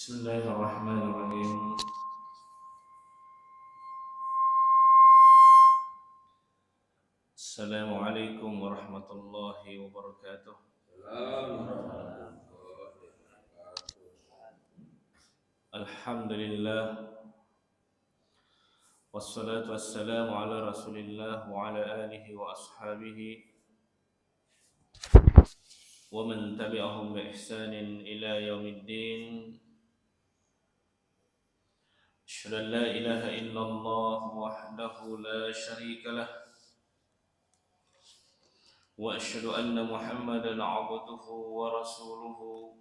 Bismillahirrahmanirrahim. Assalamualaikum warahmatullahi wabarakatuh. Alhamdulillah, wassalatu wassalamu ala rasulillah wa ala alihi wa ashabihi wa man tabi'ahum bi ihsanin ila yaumiddin. Asyhadu an la ilaha illallah wahdahu la syarika lah wa asyhadu anna Muhammadan 'abduhu wa rasuluhu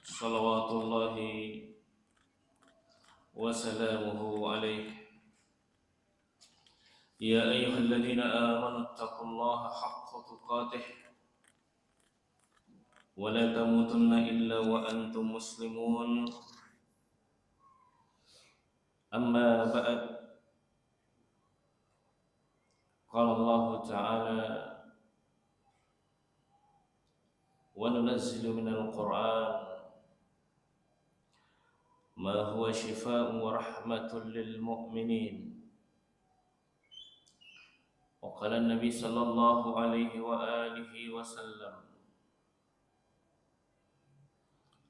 salawatullahi wa salamuhu alaihi. Ya ayyuhalladzina amanu taqullaha haqqa tuqatih wa la tamutunna illa wa antum muslimun. Amma ba'd. Qala Allah Ta'ala wa nunazzilu minal Qur'an ma huwa shifaa'un wa rahmatun lil mu'minin. Wa qala an-nabi sallallahu alaihi wa alihi wa sallam,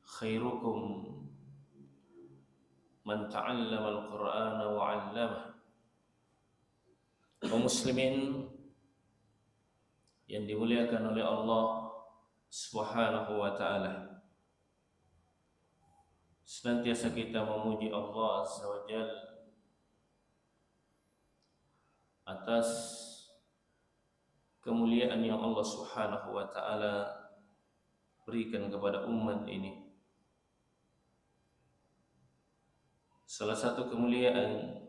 khairukum man ta'allama al-Qur'ana wa 'allama. Kaum muslimin yang dimuliakan oleh Allah Subhanahu wa ta'ala, senantiasa kita memuji Allah Azza wa Jalla atas kemuliaan yang Allah Subhanahu wa ta'ala berikan kepada umat ini. Salah satu kemuliaan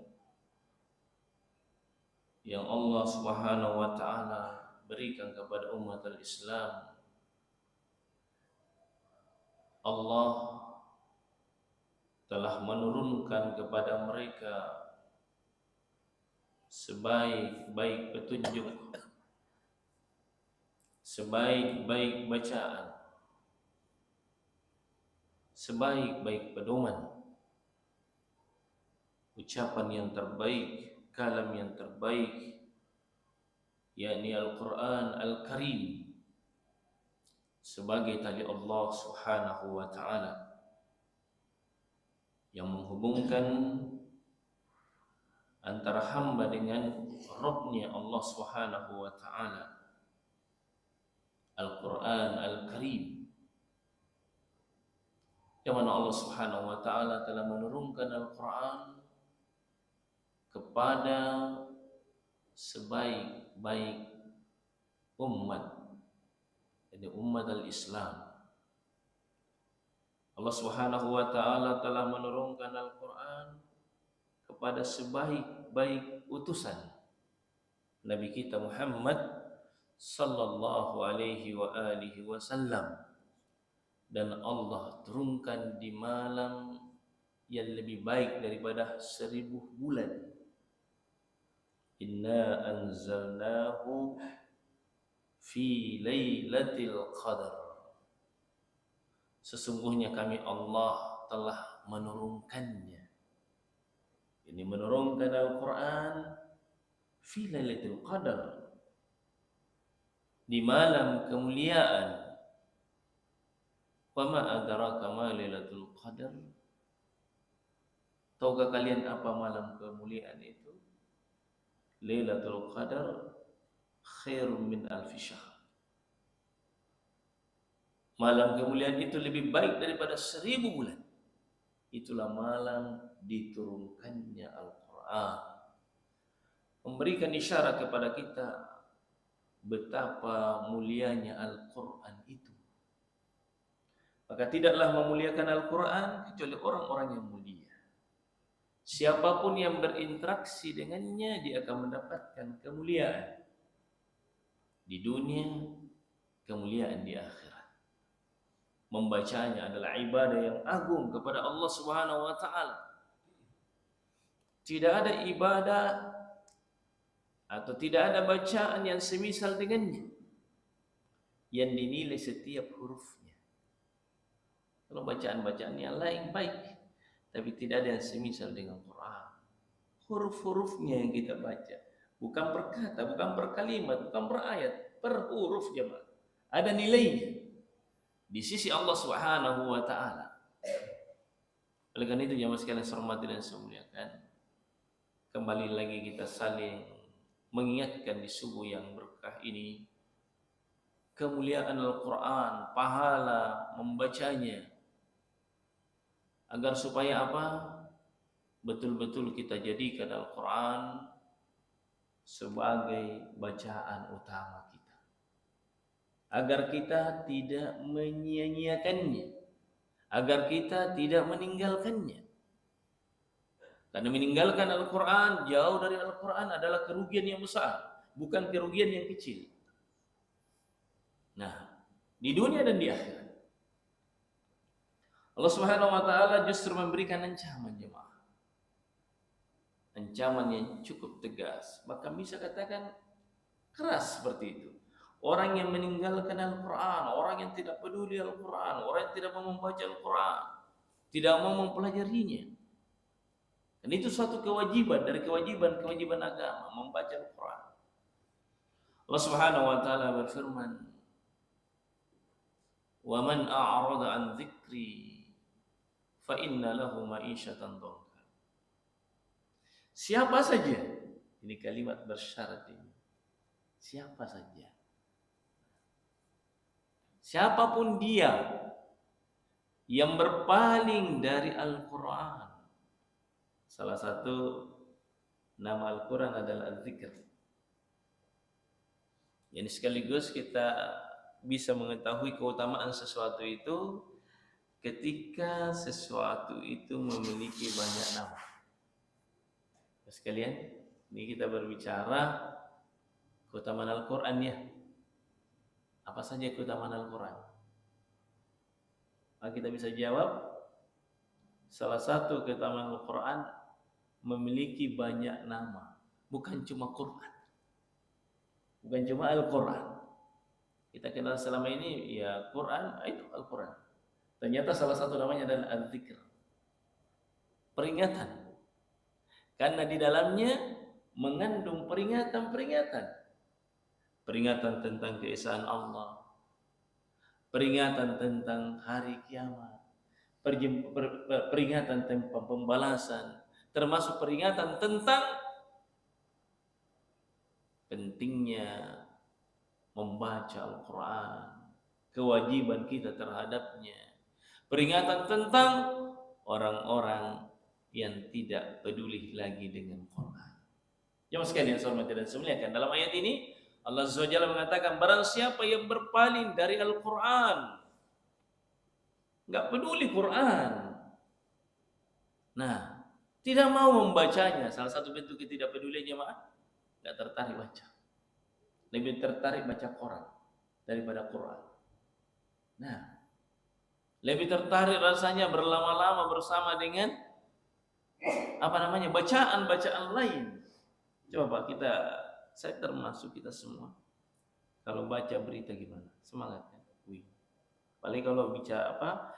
yang Allah Subhanahu wa ta'ala berikan kepada umat al-Islam, Allah telah menurunkan kepada mereka sebaik-baik petunjuk, sebaik-baik bacaan, sebaik-baik pedoman, ucapan yang terbaik, kalam yang terbaik, yakni Al-Quran Al-Karim, sebagai tali Allah Subhanahu wa ta'ala yang menghubungkan antara hamba dengan Rabbnya Allah Subhanahu wa ta'ala. Al-Quran Al-Karim, yang mana Allah Subhanahu wa ta'ala telah menurunkan Al-Quran kepada sebaik-baik umat, jadi umat al-Islam. Allah Subhanahu wa ta'ala telah menurunkan Al-Quran kepada sebaik-baik utusan Nabi kita Muhammad sallallahu alaihi wa alihi wasallam, dan Allah turunkan di malam yang lebih baik daripada 1000 bulan. Inna anzalnahu fi lailatul qadar. Sesungguhnya kami Allah telah menurunkannya. Ini menurunkan Al-Quran fi lailatul qadar, di malam kemuliaan. Wa ma adraka ma Lailatul Qadar? Tahukah kalian apa malam kemuliaan itu? Lailatul Qadar khairum min alfi syahr. Malam kemuliaan itu lebih baik daripada 1000 bulan. Itulah malam diturunkannya Al-Quran, memberikan isyarat kepada kita betapa mulianya Al-Quran itu. Maka tidaklah memuliakan Al-Quran kecuali orang-orang yang mulia. Siapapun yang berinteraksi dengannya, dia akan mendapatkan kemuliaan di dunia, kemuliaan di akhirat. Membacanya adalah ibadah yang agung kepada Allah Subhanahu wa taala. Tidak ada ibadah atau tidak ada bacaan yang semisal dengannya, yang dinilai setiap hurufnya. Kalau bacaan-bacaan yang lain baik, tapi tidak ada yang semisal dengan Quran. Huruf-hurufnya yang kita baca, bukan per kata, bukan per kalimat, bukan per ayat, per huruf jemaah. Ada nilainya di sisi Allah Subhanahu wa taala. Oleh karena itu jemaah sekalian saya hormati dan saya muliakan, kembali lagi kita saling mengingatkan di subuh yang berkah ini kemuliaan Al-Quran, pahala membacanya, agar supaya apa? Betul-betul kita jadikan Al-Quran sebagai bacaan utama kita, agar kita tidak menyia-nyiakannya, agar kita tidak meninggalkannya. Karena meninggalkan Al-Quran, jauh dari Al-Quran adalah kerugian yang besar, bukan kerugian yang kecil. Nah, di dunia dan di akhirat Allah Subhanahu wa taala justru memberikan ancaman jemaah. Ancaman yang cukup tegas, bahkan bisa katakan keras seperti itu. Orang yang meninggalkan Al-Quran, orang yang tidak peduli Al-Quran, orang yang tidak mau membaca Al-Quran, tidak mau mempelajarinya. Dan itu suatu kewajiban dari kewajiban agama, membaca Al-Quran. Allah Subhanahu wa taala berfirman, "Wa man a'rada 'an dzikri fa inna lahu ma'isyatan dhanka." Siapa saja, ini kalimat bersyarat ini. Siapa saja, siapapun dia yang berpaling dari Al-Quran. Salah satu nama Al-Quran adalah Az-Zikr. Jadi sekaligus kita bisa mengetahui keutamaan sesuatu itu ketika sesuatu itu memiliki banyak nama. Sekalian, ini kita berbicara keutamaan Al-Quran ya. Apa saja keutamaan Al-Quran? Maka kita bisa jawab, salah satu keutamaan Al-Quran memiliki banyak nama. Bukan cuma Quran, bukan cuma Al-Quran. Kita kenal selama ini ya Quran, itu Al-Quran. Ternyata salah satu namanya adalah Az-Zikr, peringatan. Karena di dalamnya mengandung peringatan-peringatan. Peringatan tentang keesaan Allah, peringatan tentang hari kiamat, peringatan tentang pembalasan, termasuk peringatan tentang pentingnya membaca Al-Quran, kewajiban kita terhadapnya, peringatan tentang orang-orang yang tidak peduli lagi dengan Quran. Jemaah sekalian saya hormati dan saya muliakan, dalam ayat ini Allah Azza wa Jalla mengatakan, barang siapa yang berpaling dari Al-Quran, nggak peduli Quran, nah tidak mau membacanya, salah satu bentuk ketidakpedulian jemaah, nggak tertarik baca, lebih tertarik baca Quran daripada Quran. Nah, lebih tertarik rasanya berlama-lama bersama dengan bacaan-bacaan lain. Coba Pak, saya termasuk kita semua, kalau baca berita gimana? Semangat kan? Paling kalau bicara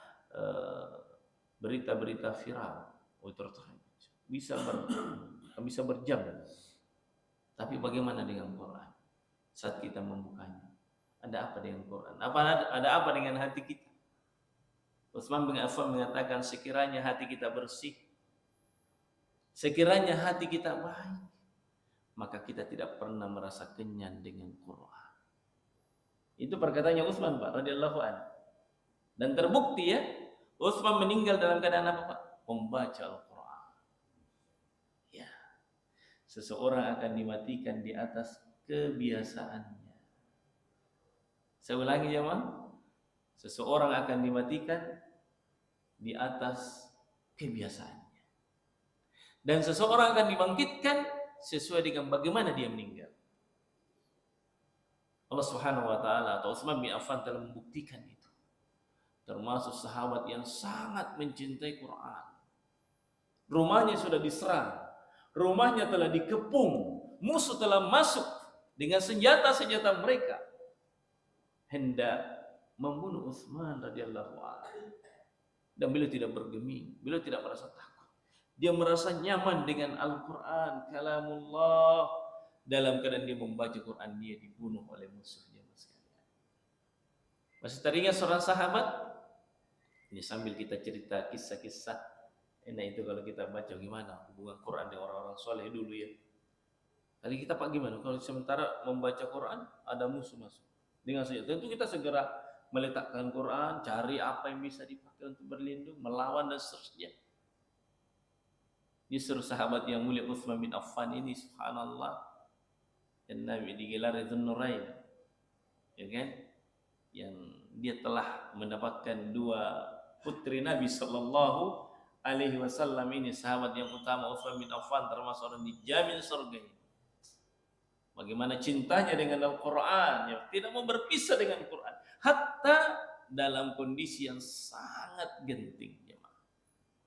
berita-berita viral, tertarik, bisa berjam. Tapi bagaimana dengan Quran? Saat kita membukanya, ada apa dengan Quran? Ada apa dengan hati kita? Utsman bin Affan mengatakan, sekiranya hati kita bersih, sekiranya hati kita baik, maka kita tidak pernah merasa kenyang dengan Quran. Itu perkataannya Utsman, Pak, radhiyallahu anhu. Dan terbukti ya, Utsman meninggal dalam keadaan apa, Pak? Membaca Al-Quran. Ya, seseorang akan dimatikan di atas kebiasaannya. Saya ulangi ya, Bang. Seseorang akan dimatikan di atas kebiasaannya. Dan seseorang akan dibangkitkan sesuai dengan bagaimana dia meninggal. Allah Subhanahu wa taala atau Utsman bin Affan telah membuktikan itu. Termasuk sahabat yang sangat mencintai Quran. Rumahnya sudah diserang, rumahnya telah dikepung, musuh telah masuk dengan senjata-senjata mereka hendak membunuh Utsman radhiyallahu anhu. Dan beliau tidak bergeming, beliau tidak merasa takut. Dia merasa nyaman dengan Al-Quran, kalamullah. Dalam keadaan dia membaca Quran, dia dibunuh oleh musuhnya. Masih teringat seorang sahabat? Ini sambil kita cerita kisah-kisah. Enak itu kalau kita baca gimana hubungan Quran dengan orang-orang soleh dulu ya. Kali kita Pak gimana? Kalau sementara membaca Quran ada musuh masuk. Dengan saja tentu kita segera meletakkan Quran, cari apa yang bisa dipakai untuk berlindung, melawan dan seterusnya. Ini seluruh sahabat yang mulia Utsman bin Affan ini, subhanallah, dan Nabi digelar Dzun-Nurain, ya kan? Yang dia telah mendapatkan dua putri Nabi Sallallahu Alaihi Wasallam ini, sahabat yang utama Utsman bin Affan, termasuk orang dijamin surga ini. Bagaimana cintanya dengan Al-Quran, ya, tidak mau berpisah dengan Quran, hatta dalam kondisi yang sangat genting, ya,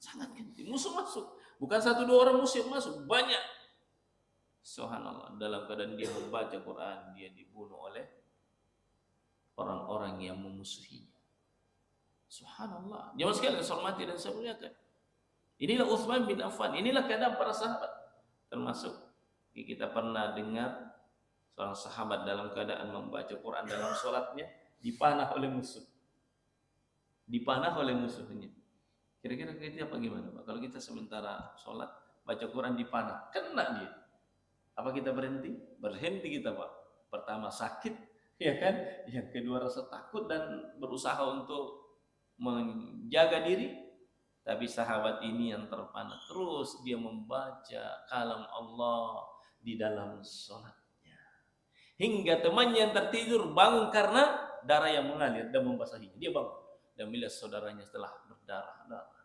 sangat genting. Musuh masuk, bukan satu dua orang musuh yang masuk, banyak. Subhanallah, dalam keadaan dia membaca Quran, dia dibunuh oleh orang-orang yang memusuhinya. Subhanallah, jemaah sekalian saya hormati dan saya muliakan. Inilah Utsman bin Affan, inilah keadaan para sahabat. Termasuk kita pernah dengar seorang sahabat dalam keadaan membaca Quran dalam sholatnya dipanah oleh musuh. Dipanah oleh musuhnya. Kira-kira kita apa gimana Pak? Kalau kita sementara sholat baca Quran dipanah, kena dia. Apa kita berhenti? Berhenti kita Pak. Pertama sakit, ya kan? Yang kedua rasa takut dan berusaha untuk menjaga diri. Tapi sahabat ini yang terpanah terus dia membaca kalam Allah di dalam sholat. Hingga temannya yang tertidur bangun karena darah yang mengalir dan membasahinya. Dia bangun dan melihat saudaranya telah berdarah-darah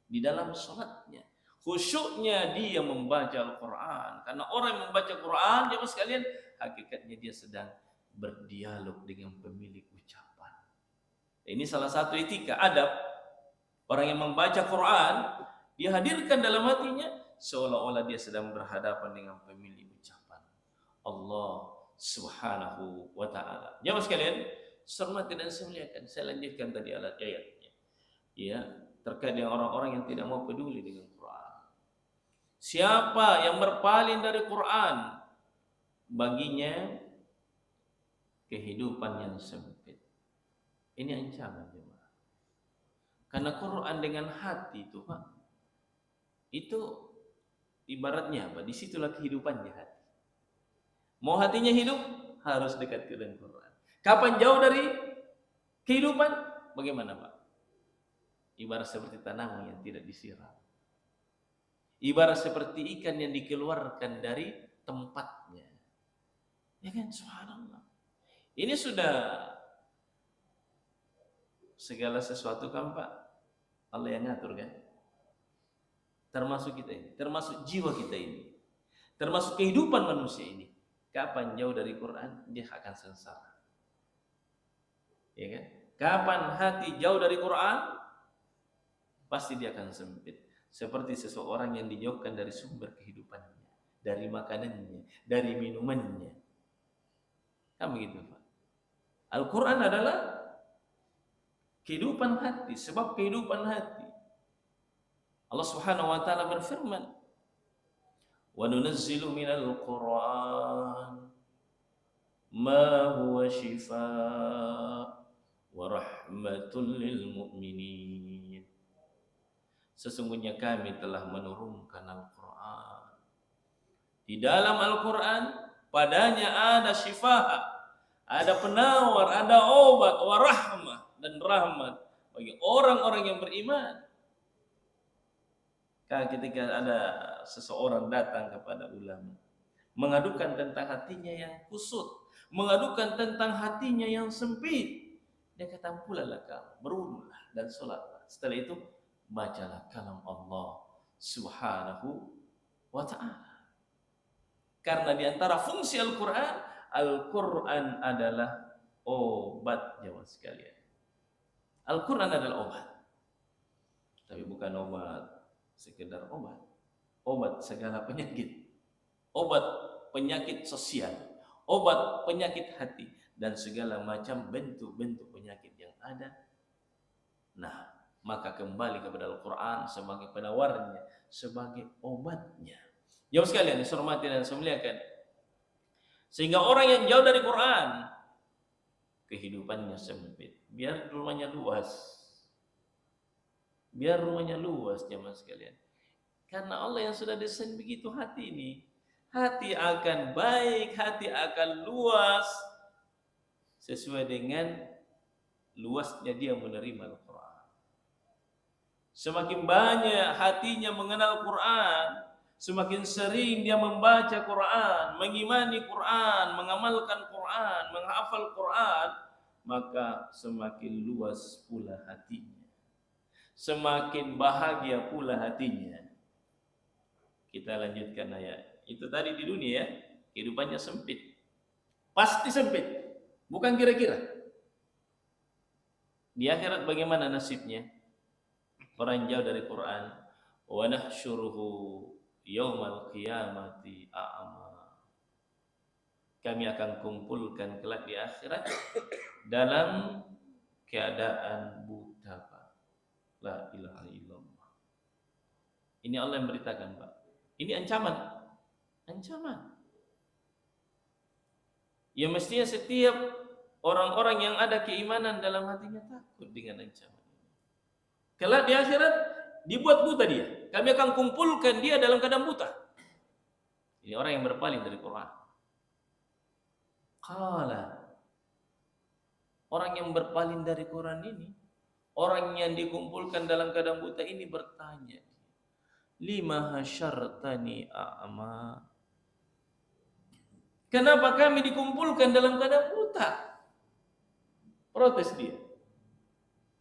di dalam sholatnya. Khusyuknya dia membaca Al-Quran. Karena orang yang membaca Quran, jemaah sekalian, hakikatnya dia sedang berdialog dengan pemilik ucapan. Ini salah satu etika, adab. Orang yang membaca Quran, dia hadirkan dalam hatinya seolah-olah dia sedang berhadapan dengan pemilik ucapan Allah Subhanahu wa ta'ala. Jemaah sekalian, hormati dan saya muliakan. Saya lanjutkan tadi ayatnya. Ya, terkait dengan orang-orang yang tidak mau peduli dengan Quran. Siapa yang berpaling dari Quran, baginya kehidupan yang sempit. Ini ancaman jemaah. Karena Quran dengan hati itu, Pak, itu ibaratnya apa? Disitulah kehidupannya hati. Mau hatinya hidup, harus dekat dengan Quran. Kapan jauh dari kehidupan? Bagaimana Pak? Ibarat seperti tanaman yang tidak disiram. Ibarat seperti ikan yang dikeluarkan dari tempatnya. Ya kan? Subhanallah. Ini sudah segala sesuatu kan Pak, Allah yang ngatur kan? Termasuk kita ini, termasuk jiwa kita ini, termasuk kehidupan manusia ini. Kapan jauh dari Quran, dia akan sengsara. Ya kan? Kapan hati jauh dari Quran, pasti dia akan sempit. Seperti seseorang yang dijauhkan dari sumber kehidupannya, dari makanannya, dari minumannya. Kan begitu Pak. Al-Quran adalah kehidupan hati, sebab kehidupan hati. Allah Subhanahu wa ta'ala berfirman, wa nunazzilu minal Qur'an ma huwa shifaa wa rahmatul lil mu'minin. Sesungguhnya kami telah menurunkan Al-Quran. Di dalam Al-Quran padanya ada syifa, ada penawar, ada obat, warahmah dan rahmat bagi orang-orang yang beriman. Ketika ada seseorang datang kepada ulama mengadukan tentang hatinya yang kusut, mengadukan tentang hatinya yang sempit, dia kata, pulalah kamu, berwudulah dan sholatlah. Setelah itu bacalah kalam Allah Subhanahu wa ta'ala. Karena di antara fungsi Al-Quran, Al-Quran adalah obat, jemaah sekalian. Al-Quran adalah obat. Tapi bukan obat sekedar obat. Obat segala penyakit. Obat penyakit sosial. Obat penyakit hati. Dan segala macam bentuk-bentuk penyakit yang ada. Nah, maka kembali kepada Al-Quran sebagai penawarnya, sebagai obatnya. Jauh sekalian, dihormati dan dimuliakan. Sehingga orang yang jauh dari Quran, kehidupannya sempit. Biar rumahnya luas. Biar rumahnya luas, jemaah sekalian. Karena Allah yang sudah desain begitu hati ini. Hati akan baik, hati akan luas. Sesuai dengan luasnya dia menerima Al-Quran. Semakin banyak hatinya mengenal Quran, semakin sering dia membaca Quran, mengimani Quran, mengamalkan Quran, menghafal Quran, maka semakin luas pula hatinya. Semakin bahagia pula hatinya. Kita lanjutkan ayat. Itu tadi di dunia ya, kehidupannya sempit. Pasti sempit. Bukan kira-kira. Di akhirat bagaimana nasibnya? Orang jauh dari Quran. Wa nahsyuruhu yaumal qiyamati a'ma. Kami akan kumpulkan kelak di akhirat dalam keadaan buta. La ilaha illallah. Ini Allah yang beritakan, Pak. Ini ancaman. Ancaman. Ya mestinya setiap orang-orang yang ada keimanan dalam hatinya takut dengan ancaman ini. Kelak di akhirat dibuat buta dia. Kami akan kumpulkan dia dalam keadaan buta. Ini orang yang berpaling dari Quran. Qala. Orang yang berpaling dari Quran ini, orang yang dikumpulkan dalam keadaan buta ini bertanya, lima hasyartani a'ma. Kenapa kami dikumpulkan dalam keadaan buta? Protes dia.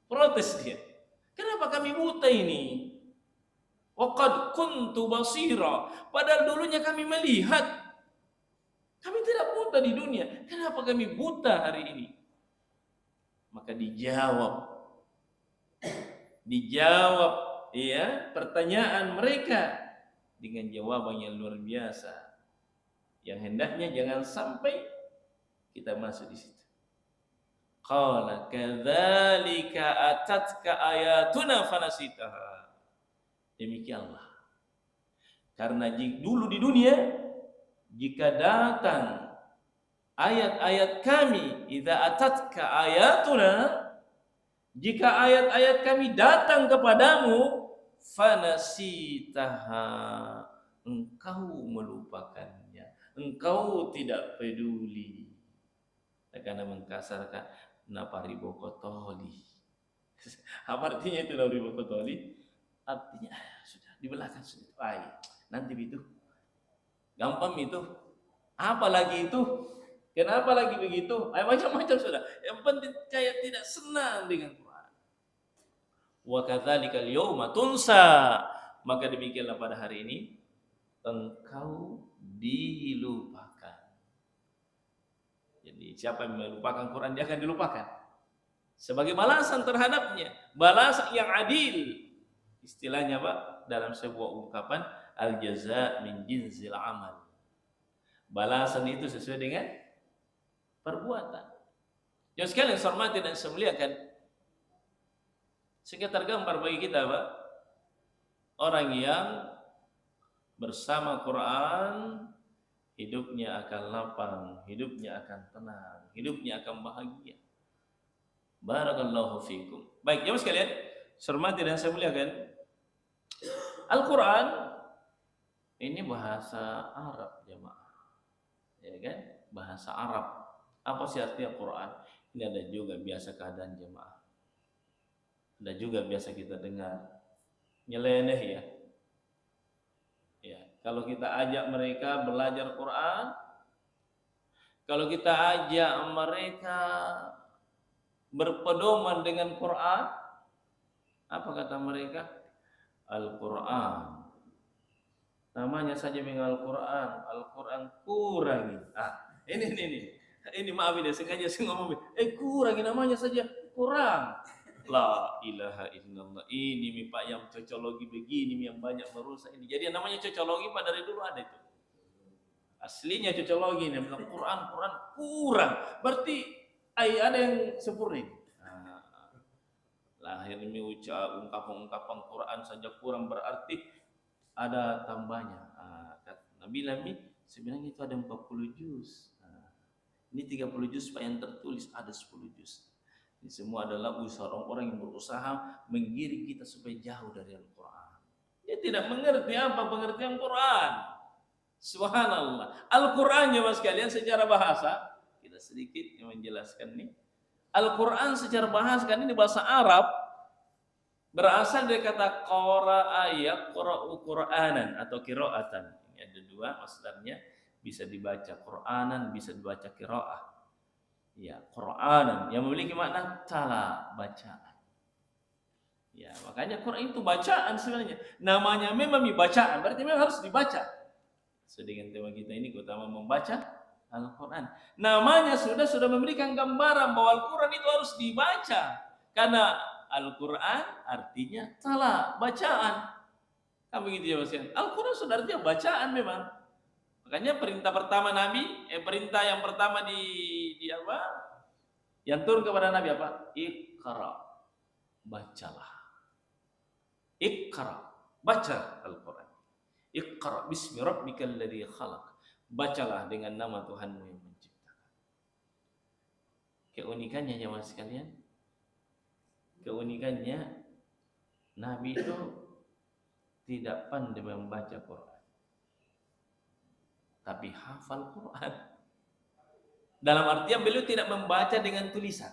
Protes dia. Kenapa kami buta ini? Wa qad kuntu basira. Padahal dulunya kami melihat. Kami tidak buta di dunia. Kenapa kami buta hari ini? Maka dijawab ya pertanyaan mereka dengan jawaban yang luar biasa. Yang hendaknya jangan sampai kita masuk di situ. Qala kadzalika atatka ayatuna fanasitaha. Demikianlah. Karena dulu di dunia jika datang ayat-ayat kami, idza atatka ayatuna, jika ayat-ayat kami datang kepadamu, fanasitaha, engkau melupakannya, engkau tidak peduli. Karena mengkasarkan naparibo kotoli. Apa artinya itu naparibo kotoli? Artinya sudah di belakang sudah. Nanti itu gampang itu. Apalagi itu? Kenapa lagi begitu? Macam-macam sudah. Yang penting kayak tidak senang dengan Quran. Wa kadzalikal yauma tunsa. Maka demikianlah pada hari ini engkau dilupakan. Jadi siapa yang melupakan Quran dia akan dilupakan. Sebagai balasan terhadapnya, balasan yang adil. Istilahnya Pak dalam sebuah ungkapan al-jaza min jinsil amal. Balasan itu sesuai dengan perbuatan. Yang sekalian saya hormati dan saya muliakan, sehingga tergambar bagi kita Pak, orang yang bersama Quran hidupnya akan lapang, hidupnya akan tenang, hidupnya akan bahagia. Barakallahu fikum. Baik, jemaah sekalian, hormati dan saya muliakan. Al-Quran ini bahasa Arab, jemaah. Ya kan? Bahasa Arab. Apa sih artinya Quran? Ini ada juga biasa keadaan jemaah. Ada juga biasa kita dengar nyeleneh ya. Ya, kalau kita ajak mereka belajar Quran, kalau kita ajak mereka berpedoman dengan Quran, apa kata mereka? Al-Quran. Namanya saja mengal Quran, Al-Quran kurangi. Ini maaf ini sengaja saya ngomong. Kurangi namanya saja kurang. La ilaha illallah. Ini mi Pak yang cocologi begini yang banyak merusak ini. Jadi yang namanya cocologi Pak dari dulu ada itu. Aslinya cocologi ini bilang Quran kurang. Berarti ada yang sempurna. Lahir ini ungkapan Quran saja kurang berarti ada tambahnya. Nabi sebenarnya itu ada 40 juz. Ini 30 juz Pak yang tertulis, ada 10 juz. Ini semua adalah usaha orang-orang yang berusaha menggiring kita supaya jauh dari Al-Quran. Dia tidak mengerti apa pengertian Quran. Subhanallah. Al-Quran ya mas kalian secara bahasa, kita sedikit menjelaskan nih. Al-Quran secara bahasa kan ini bahasa Arab, berasal dari kata qara'a yaqra'u Qur'anan atau qira'atan. Ini ada dua masdarnya, bisa dibaca Qur'anan, bisa dibaca qira'ah. Ya, Qur'anan yang memiliki makna tala, bacaan. Ya, makanya Quran itu bacaan sebenarnya. Namanya memang bacaan, berarti memang harus dibaca. Sedangkan tema kita ini utama membaca Al-Quran. Namanya sudah memberikan gambaran bahwa Al-Quran itu harus dibaca. Karena Al-Quran artinya tala, bacaan. Kan begitu ya Mas? Al-Quran sudah artinya bacaan memang. Makanya perintah pertama Nabi, perintah yang pertama di apa? Yang turun kepada Nabi apa? Iqra. Bacalah. Iqra. Baca Al-Quran. Iqra bismi rabbikal ladzi khalaq. Bacalah dengan nama Tuhanmu yang menciptakan. Keunikannya jemaah sekalian, keunikannya Nabi itu tidak pandai membaca Quran, tapi hafal Quran. Dalam artian beliau tidak membaca dengan tulisan,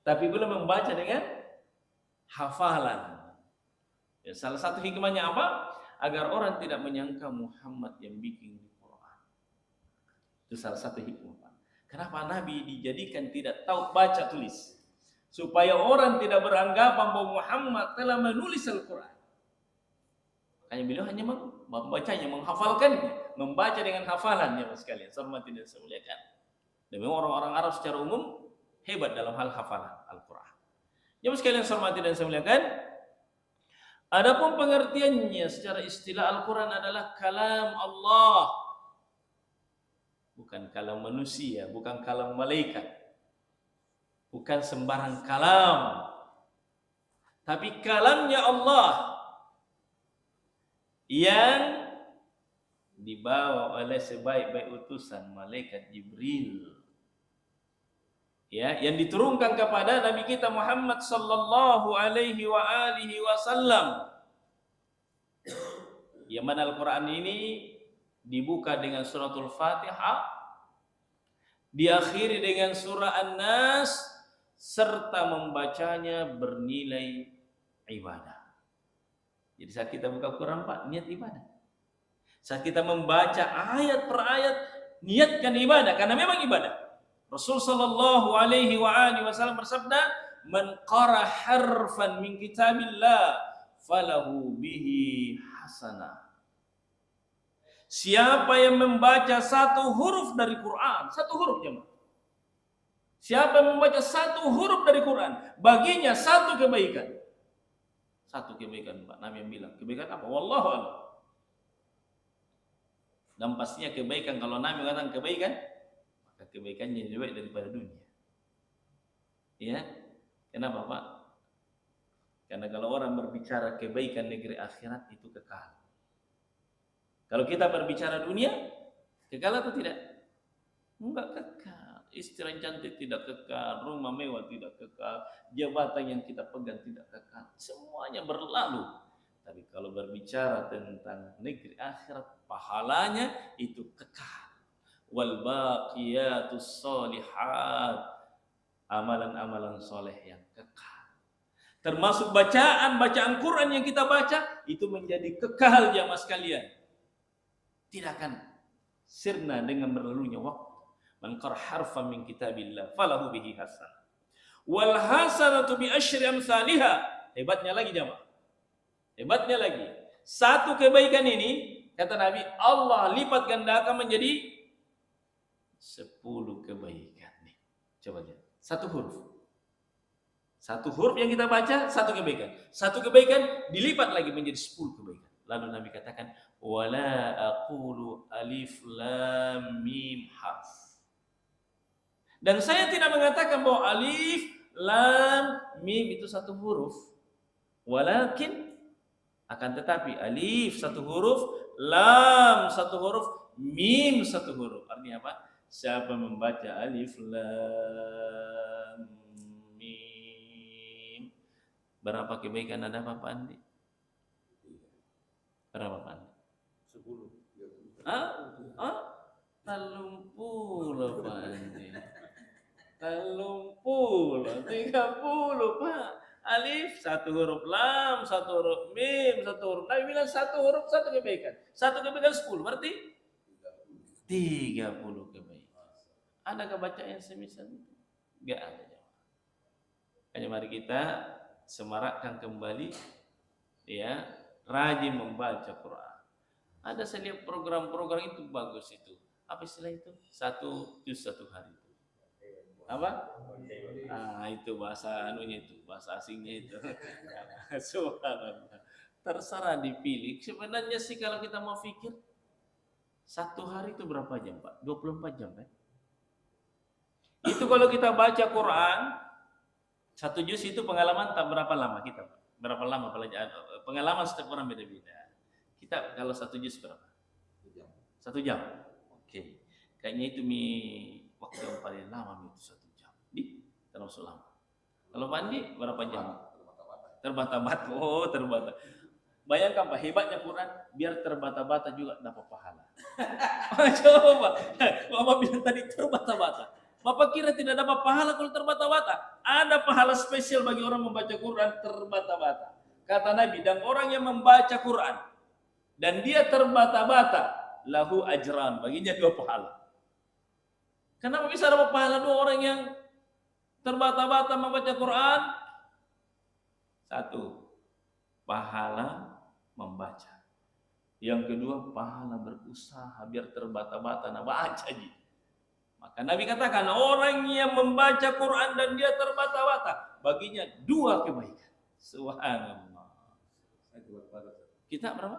tapi beliau membaca dengan hafalan. Ya, salah satu hikmahnya apa? Agar orang tidak menyangka Muhammad yang bikin Quran. Itu salah satu hikmah. Kenapa Nabi dijadikan tidak tahu baca tulis? Supaya orang tidak beranggapan bahwa Muhammad telah menulis Al-Quran. Makanya beliau hanya membacanya, menghafalkannya, membaca dengan hafalannya mas sekalian. Hormati dan saya muliakan. Dan memang orang-orang Arab secara umum hebat dalam hal hafalan Al-Quran. Ya mas sekalian, hormati dan saya muliakan. Adapun pengertiannya secara istilah Al-Quran adalah kalam Allah. Bukan kalam manusia, bukan kalam malaikat. Bukan sembarang kalam. Tapi kalamnya Allah yang dibawa oleh sebaik-baik utusan malaikat Jibril. Ya, yang diturunkan kepada Nabi kita Muhammad sallallahu alaihi wa alihi wasallam. Yang mana Al-Quran ini dibuka dengan suratul Fatihah, diakhiri dengan surah An-Nas, serta membacanya bernilai ibadah. Jadi saat kita buka Quran Pak, niat ibadah. Saat kita membaca ayat per ayat, niatkan ibadah, karena memang ibadah. Rasul sallallahu alaihi wa alihi wasallam bersabda, "Man qara harfan min kitabillah falahu bihi hasanah." Siapa yang membaca satu huruf dari Quran, satu huruf jemaah. Siapa yang membaca satu huruf dari Quran, baginya satu kebaikan. Satu kebaikan, Pak. Nabi yang bilang, kebaikan apa? Wallahu a'lam. Dan pastinya kebaikan, kalau Nabi mengatakan kebaikan, kebaikannya lebih baik daripada dunia. Ya, kenapa Pak? Karena kalau orang berbicara kebaikan negeri akhirat itu kekal. Kalau kita berbicara dunia, kekal atau tidak? Enggak kekal. istri yang cantik tidak kekal, rumah mewah tidak kekal, jabatan yang kita pegang tidak kekal. Semuanya berlalu. Tapi kalau berbicara tentang negeri akhirat, pahalanya itu kekal. Wal baqiyatus sholihat, amalan-amalan soleh yang kekal. Termasuk bacaan Quran yang kita baca itu menjadi kekal jamaah sekalian. Tidak akan sirna dengan berlalunya waktu. Man qara harfan min kitabillah falahu bihi hasanah. Wal hasanatu bi asyri amsalihha. Hebatnya lagi jamaah. Hebatnya lagi. Satu kebaikan ini kata Nabi Allah lipat gandakan menjadi 10 kebaikan nih. Coba lihat. Satu huruf. Satu huruf yang kita baca satu kebaikan. Satu kebaikan dilipat lagi menjadi 10 kebaikan. Lalu Nabi katakan wala aqulu alif lam mim harf. Dan saya tidak mengatakan bahwa alif, lam, mim itu satu huruf. Walakin, akan tetapi alif satu huruf, lam satu huruf, mim satu huruf. Artinya apa? Siapa membaca alif, lam, mim. Berapa kebaikan ada Pak Andi? Berapa Pak Andi? 10. Talumpul Pak Andi. 30, 30 Pak. Alif satu huruf, lam satu huruf, mim satu huruf. Nabi bilang satu huruf satu kebaikan. Satu kebaikan 10 berarti 30 kebaikan. Adakah bacaan yang semisal itu? Enggak ada. Hanya mari kita semarakkan kembali ya, rajin membaca Quran. Ada saya lihat program-program itu bagus itu. Apa istilah itu? Satu juz satu hari. Apa? Itu bahasa anunya itu, bahasa asingnya itu. Subhanallah. Terserah dipilih. Sebenarnya sih kalau kita mau pikir, satu hari itu berapa jam Pak? 24 jam kan? Itu kalau kita baca Quran, satu juz itu pengalaman tak berapa lama kita Pak? Berapa lama pengalaman setiap orang beda-beda. Kita kalau satu juz berapa? 1 jam. Oke. Kayaknya itu waktu yang paling lama itu 1 jam. Terlalu lama. Kalau mandi berapa jam? Terbata-bata. Oh, terbata. Bayangkan Pak, hebatnya Quran, biar terbata-bata juga dapat pahala. Coba, Bapak bilang tadi terbata-bata. Bapak kira tidak dapat pahala kalau terbata-bata? Ada pahala spesial bagi orang membaca Quran terbata-bata. Kata Nabi, dan orang yang membaca Quran dan dia terbata-bata, lahu ajran, baginya 2 pahala. Kenapa bisa dapat pahala 2 orang yang terbata-bata membaca Quran? 1, pahala membaca. Yang kedua, pahala berusaha biar terbata-bata nah baca ji. Maka Nabi katakan orang yang membaca Quran dan dia terbata-bata, baginya 2 kebaikan. Subhanallah. Kita berapa?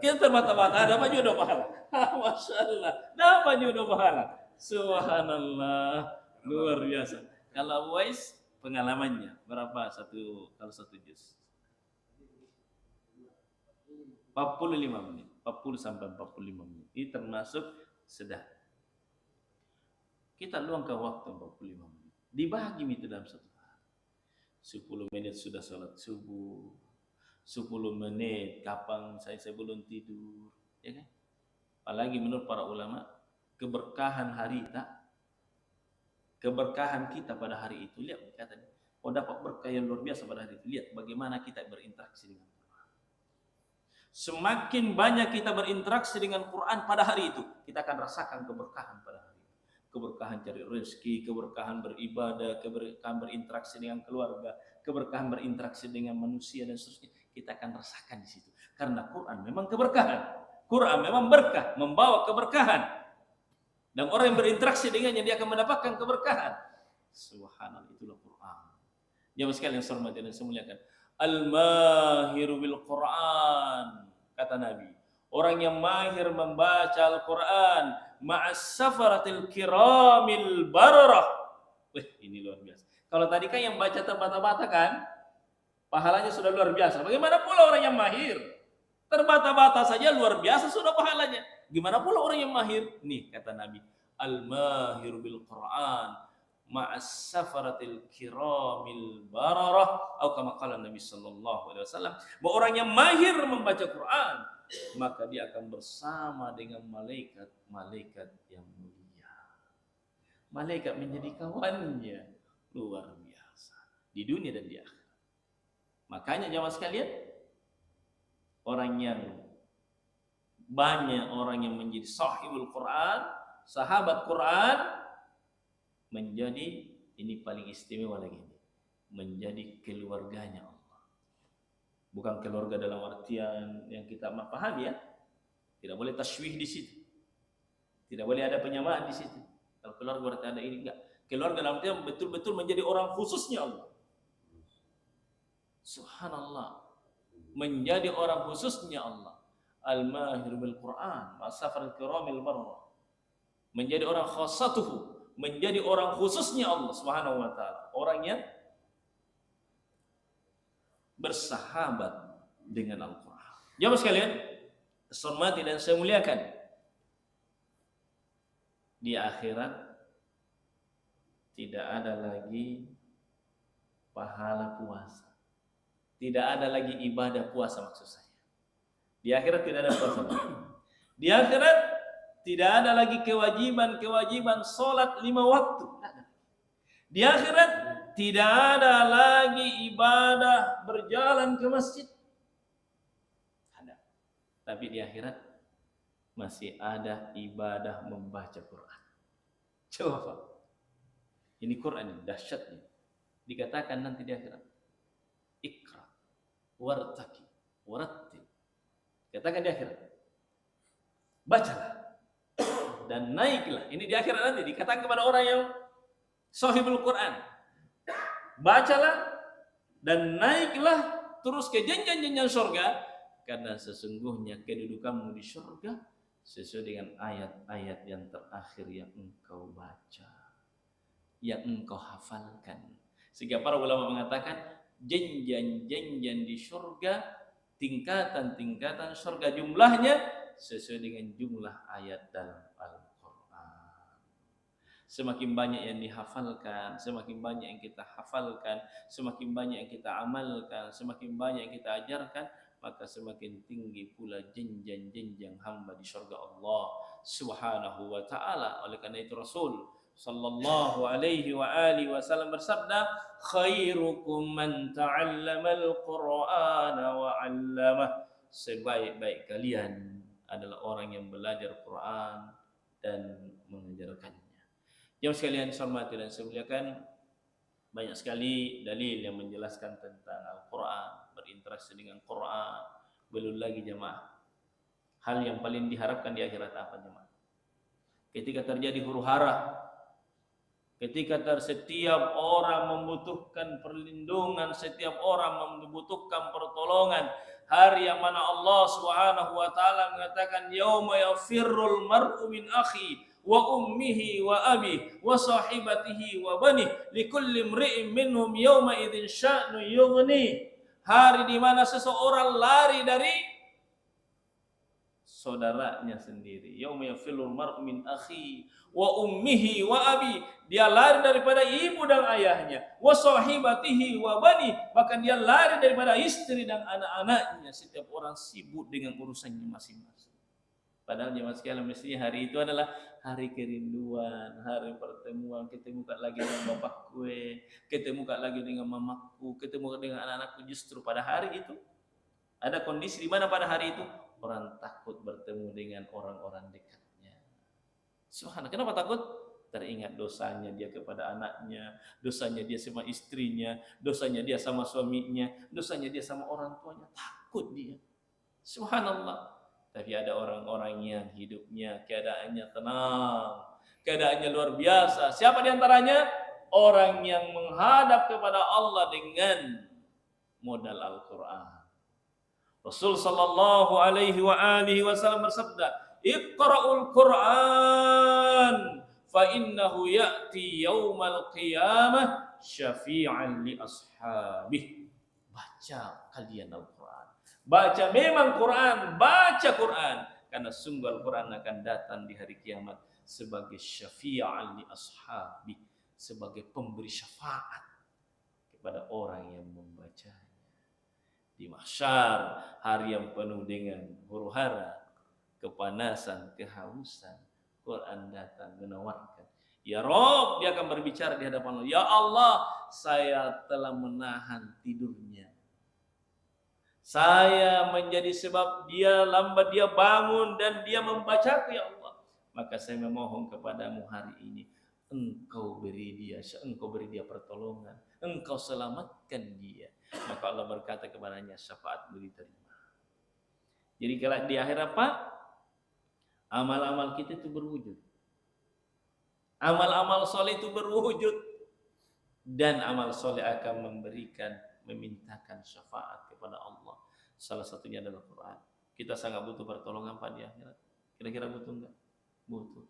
Kita terbata-bata. Ada apa juga pahala? Masya Allah. Dapat juga pahala. Subhanallah. Luar biasa. Kalau Wais pengalamannya berapa kalau satu juz? 45 menit. 40 sampai 45 menit. Ini termasuk sedang. Kita luangkan waktu 45 menit. Dibagi itu dalam satu hari. 10 menit sudah sholat subuh. 10 menit kapan saya belum tidur. Ya kan? Apalagi menurut para ulama, keberkahan hari keberkahan kita pada hari itu, lihat katanya, dapat berkah yang luar biasa pada hari itu. Lihat bagaimana kita berinteraksi dengan Quran. Semakin banyak kita berinteraksi dengan Quran pada hari itu, kita akan rasakan keberkahan pada hari itu. Keberkahan cari rezeki, keberkahan beribadah, keberkahan berinteraksi dengan keluarga, keberkahan berinteraksi dengan manusia dan seterusnya. Kita akan rasakan di situ. Karena Quran memang keberkahan. Quran memang berkah, membawa keberkahan. Dan orang yang berinteraksi dengannya dia akan mendapatkan keberkahan. Subhanallah, itulah Quran. Jamaah sekalian yang saya hormati dan saya muliakan. Al-mahiru bil Quran, kata Nabi. Orang yang mahir membaca Al-Quran ma'as safaratil kiramil bararah. Ini luar biasa. Kalau tadi kan yang baca terbata-bata kan, pahalanya sudah luar biasa. Bagaimana pula orang yang mahir? Terbata-bata saja luar biasa sudah pahalanya. Gimana pula orang yang mahir? Nih kata Nabi, al-mahir bil Qur'an ma'as safaratil kiramil bararah, atau kama qala Nabi sallallahu alaihi wasallam, bahwa orang yang mahir membaca Quran maka dia akan bersama dengan malaikat-malaikat yang mulia. Malaikat menjadi kawannya, luar biasa di dunia dan di akhirat. Makanya jamaah sekalian, banyak orang yang menjadi sahibul Quran, sahabat Quran, menjadi, ini paling istimewa lagi, menjadi keluarganya Allah. Bukan keluarga dalam artian yang kita pahami ya. Tidak boleh tasywih di situ. Tidak boleh ada penyamaan di situ. Kalau keluarga berarti ada ini, enggak. Keluarga dalam artian betul-betul menjadi orang khususnya Allah. Subhanallah. Menjadi orang khususnya Allah. Al-mahir bil Quran, ma'asafar al-kiramil barrah. Menjadi orang khassatuhu, menjadi orang khususnya Allah Subhanahu wa taala, orang yang bersahabat dengan Al-Qur'an. Jamaah sekalian, hormati dan saya muliakan, di akhirat tidak ada lagi pahala puasa. Tidak ada lagi ibadah puasa maksud saya. Di akhirat tidak ada puasa. Di akhirat tidak ada lagi kewajiban sholat 5 waktu. Di akhirat tidak ada lagi ibadah berjalan ke masjid. Ada. Tapi di akhirat masih ada ibadah membaca Quran. Coba. Ini Quran yang dahsyatnya. Dikatakan nanti di akhirat, Iqra wartaqi warattil. Katakan di akhirat, bacalah dan naiklah. Ini di akhirat nanti dikatakan kepada orang yang sahibul Quran, bacalah dan naiklah terus ke jenjang-jenjang surga, karena sesungguhnya kedudukanmu di surga sesuai dengan ayat-ayat yang terakhir yang engkau baca, yang engkau hafalkan. Sehingga para ulama mengatakan jenjang-jenjang di surga, tingkatan-tingkatan surga jumlahnya sesuai dengan jumlah ayat dalam Al-Quran. Semakin banyak yang dihafalkan, semakin banyak yang kita hafalkan, semakin banyak yang kita amalkan, semakin banyak yang kita ajarkan, maka semakin tinggi pula jenjang-jenjang hamba di surga Allah Subhanahu wa taala. Oleh karena itu Rasul sallallahu alaihi wa alihi wasallam bersabda, khairukum man ta'allamal Qur'ana wa 'allamah. Sebaik-baik kalian adalah orang yang belajar Quran dan mengajarkannya. Jemaah sekalian hormati dan saya muliakan, banyak sekali dalil yang menjelaskan tentang Al-Quran, berinteraksi dengan Quran. Belum lagi jemaah, hal yang paling diharapkan di akhirat apa jemaah? Ketika terjadi huru-hara, ketika setiap orang membutuhkan perlindungan, setiap orang membutuhkan pertolongan, hari yang mana Allah Subhanahu wa taala mengatakan yauma yafirrul mar'u min akhi wa ummihi wa abi wa sahibatihi wa bani likulli imri'in minhum yauma idzin sya'nu yughni. Hari di mana seseorang lari dari saudaranya sendiri. Yauma yafirrul mar'u min akhi wa ummihi wa abi, dia lari daripada ibu dan ayahnya, wa sahibatihi wa bani, bahkan dia lari daripada istri dan anak-anaknya. Setiap orang sibuk dengan urusannya masing-masing. Padahal jemaah sekalian, mestinya hari itu adalah hari kerinduan, hari pertemuan. Ketemu lagi dengan bapakku, ketemu lagi dengan mamaku, ketemu dengan anak-anakku. Justru pada hari itu ada kondisi di mana pada hari itu orang takut bertemu dengan orang-orang dekatnya. Subhanallah, kenapa takut? Teringat dosanya dia kepada anaknya, dosanya dia sama istrinya, dosanya dia sama suaminya, dosanya dia sama orang tuanya. Takut dia. Subhanallah. Tapi ada orang-orang yang hidupnya keadaannya tenang, keadaannya luar biasa. Siapa di antaranya? Orang yang menghadap kepada Allah dengan modal Al-Quran. Rasul sallallahu alaihi wa alihi wasallam bersabda, "Iqra'ul Qur'an fa innahu ya'ti yaumal qiyamah syafi'an li ashabih." Baca kalian Al-Quran. Baca memang Quran, baca Quran, karena sungguh Al-Quran akan datang di hari kiamat sebagai syafi'an li ashabi, sebagai pemberi syafaat kepada orang yang membacanya. Di mahsyar, hari yang penuh dengan huru-hara, kepanasan, kehausan, Quran datang menawarkan. Ya Rabb, dia akan berbicara di hadapan Allah. Ya Allah, saya telah menahan tidurnya. Saya menjadi sebab dia lambat dia bangun dan dia membacaku ya Allah. Maka saya memohon kepadamu hari ini, engkau beri dia pertolongan, engkau selamatkan dia. Maka Allah berkata kepadanya, syafaat diterima. Jadi kalau di akhir apa? Amal-amal kita itu berwujud. Amal-amal soleh itu berwujud. Dan amal soleh akan memintakan syafaat kepada Allah. Salah satunya adalah Quran. Kita sangat butuh pertolongan Pak di akhirat. Kira-kira butuh enggak? Butuh.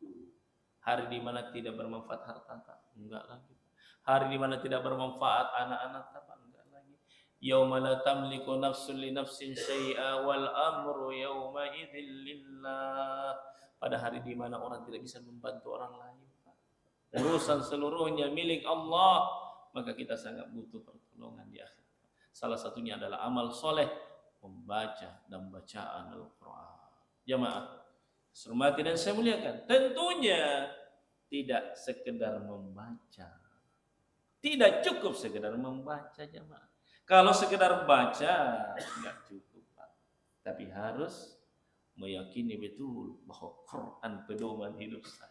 Hari di mana tidak bermanfaat harta tak? Enggak lagi. Hari di mana tidak bermanfaat anak-anak tak? Enggak lagi. Yauma la tamliku nafsun li nafsin syai'a wal amru yauma idzil lillah. Pada hari di mana orang tidak bisa membantu orang lain. Urusan seluruhnya milik Allah. Maka kita sangat butuh pertolongan di akhirat. Salah satunya adalah amal soleh, membaca dan bacaan Al-Quran. Jamaah, hormati dan saya muliakan. Tentunya tidak sekedar membaca. Tidak cukup sekedar membaca jamaah. Kalau sekedar baca tidak cukup Pak. Tapi harus meyakini betul bahwa Quran pedoman hidup saya.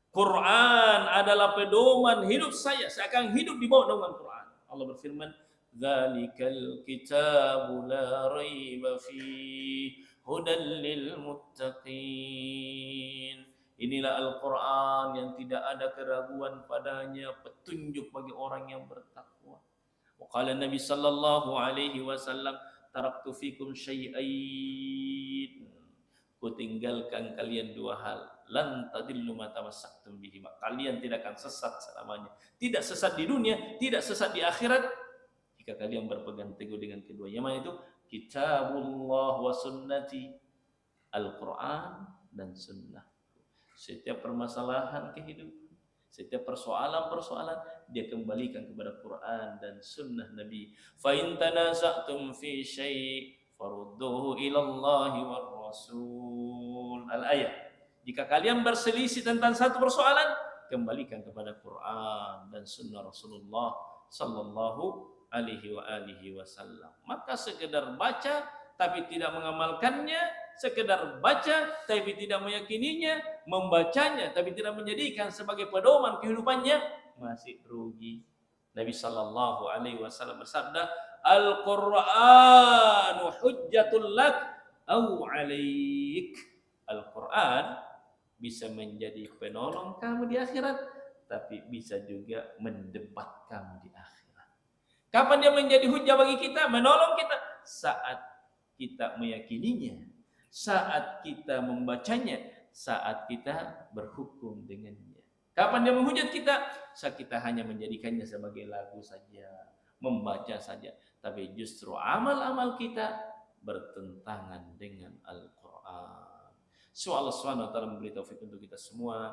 Quran adalah pedoman hidup saya. Saya akan hidup di bawah naungan Quran. Allah berfirman, "Dzalikal kitabu la raiba fihi hudan lil muttaqin." Inilah Al-Quran yang tidak ada keraguan padanya, petunjuk bagi orang yang bertakwa. Wa qala Nabi sallallahu alaihi wasallam, "Taraktu fikum syai'ain." Ku tinggalkan kalian dua hal. Lan tadillu ma tamassaktum bihi. Kalian tidak akan sesat selamanya. Tidak sesat di dunia, tidak sesat di akhirat jika kalian berpegang teguh dengan keduanya. Mana itu? Kitabullah wa sunnati. Al-Quran dan sunnah. Setiap permasalahan kehidupan, setiap persoalan-persoalan dia kembalikan kepada Quran dan sunnah Nabi. Fa in tanaza'tum fi syai' farudduhu ila Allahi war Rasul. Al-ayat. Jika kalian berselisih tentang satu persoalan, kembalikan kepada Quran dan sunnah Rasulullah sallallahu alaihi wasallam. Maka sekedar baca tapi tidak mengamalkannya, sekedar baca tapi tidak meyakininya, membacanya tapi tidak menjadikan sebagai pedoman kehidupannya, masih rugi. Nabi sallallahu alaihi wasallam bersabda, "Al-Qur'anu hujjatul lak au 'alaik." Al-Qur'an bisa menjadi penolong kamu di akhirat, tapi bisa juga mendebat kamu di akhirat. Kapan dia menjadi hujjah bagi kita, menolong kita? Saat kita meyakininya, saat kita membacanya, saat kita berhukum dengannya. Kapan dia menghujat kita? Saat kita hanya menjadikannya sebagai lagu saja, membaca saja, tapi justru amal-amal kita bertentangan dengan Al-Quran. So Allah SWT memberi taufik untuk kita semua,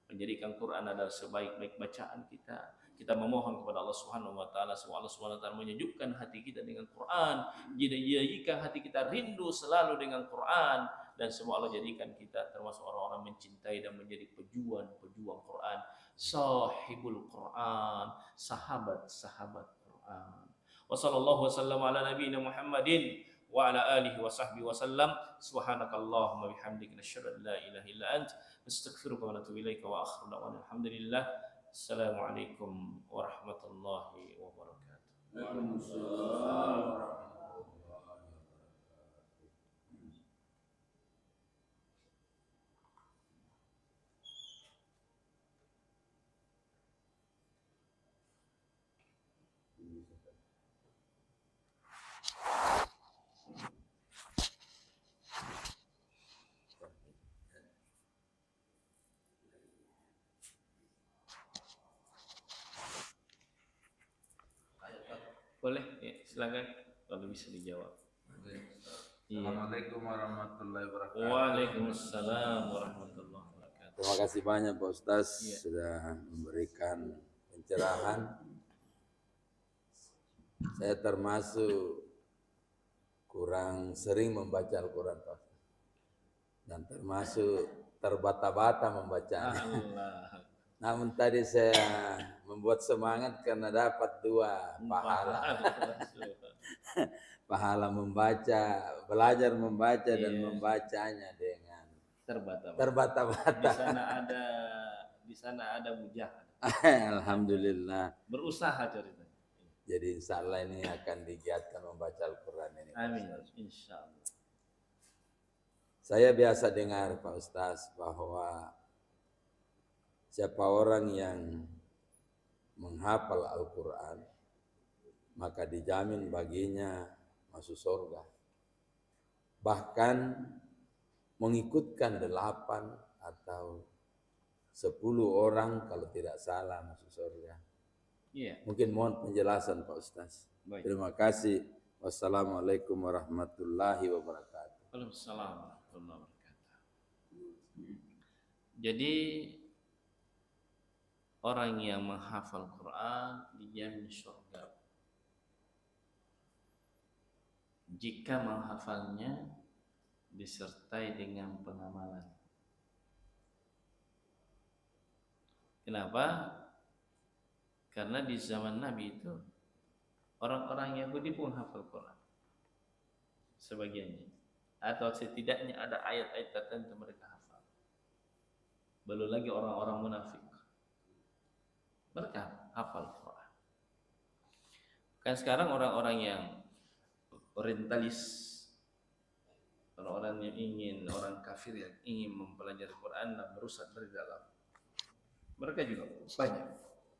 menjadikan Quran adalah sebaik-baik bacaan kita. Kita memohon kepada Allah SWT, semoga Allah SWT menyejukkan hati kita dengan Quran, jadikan hati kita rindu selalu dengan Quran, dan semoga Allah jadikan kita termasuk orang-orang mencintai dan menjadi pejuang-pejuang Quran, sahibul Quran, sahabat-sahabat Quran. Wa sallallahu wasallam ala nabiyina Muhammadin wa ala alihi wa sahbihi wa sallam. Subhanakallahumma bihamdika nasyhadu an la ilaha illa anta nastaghfiruka wa natubu ilaika wa akhiru da'wana alhamdulillah. Assalamualaikum warahmatullahi wabarakatuh. Waalaikumsalam. Boleh, ya, silakan kalau bisa dijawab. Assalamualaikum warahmatullahi wabarakatuh. Waalaikumsalam warahmatullahi wabarakatuh. Terima kasih banyak Pak Ustaz Iya. sudah memberikan pencerahan. Saya termasuk kurang sering membaca Al-Quran Pak Ustaz. Dan termasuk terbata-bata membacanya. Allah. Namun tadi saya membuat semangat karena dapat 2 pahala. Pahala membaca, belajar membaca dan membacanya dengan terbata-bata. Di sana ada mujahid. Alhamdulillah. Berusaha cerita. Jadi insya Allah ini akan digiatkan membaca Al-Quran ini. Amin. Insya Allah. Saya biasa dengar Pak Ustaz bahwa siapa orang yang menghafal Al-Quran maka dijamin baginya masuk surga. Bahkan mengikutkan 8 atau 10 orang kalau tidak salah masuk surga. Iya. Mungkin mohon penjelasan Pak Ustaz. Baik. Terima kasih. Wassalamualaikum warahmatullahi wabarakatuh. Waalaikumsalam warahmatullahi wabarakatuh. Jadi orang yang menghafal Quran dijamin surga jika menghafalnya disertai dengan pengamalan. Kenapa? Karena di zaman Nabi itu orang-orang Yahudi pun hafal Quran sebagiannya, atau setidaknya ada ayat-ayat tertentu mereka hafal. Belum lagi orang-orang munafik, mereka hafal Quran. Kan sekarang orang-orang yang orientalis, orang-orang yang orang kafir yang ingin mempelajari Quran dan merusak dari dalam, mereka juga banyak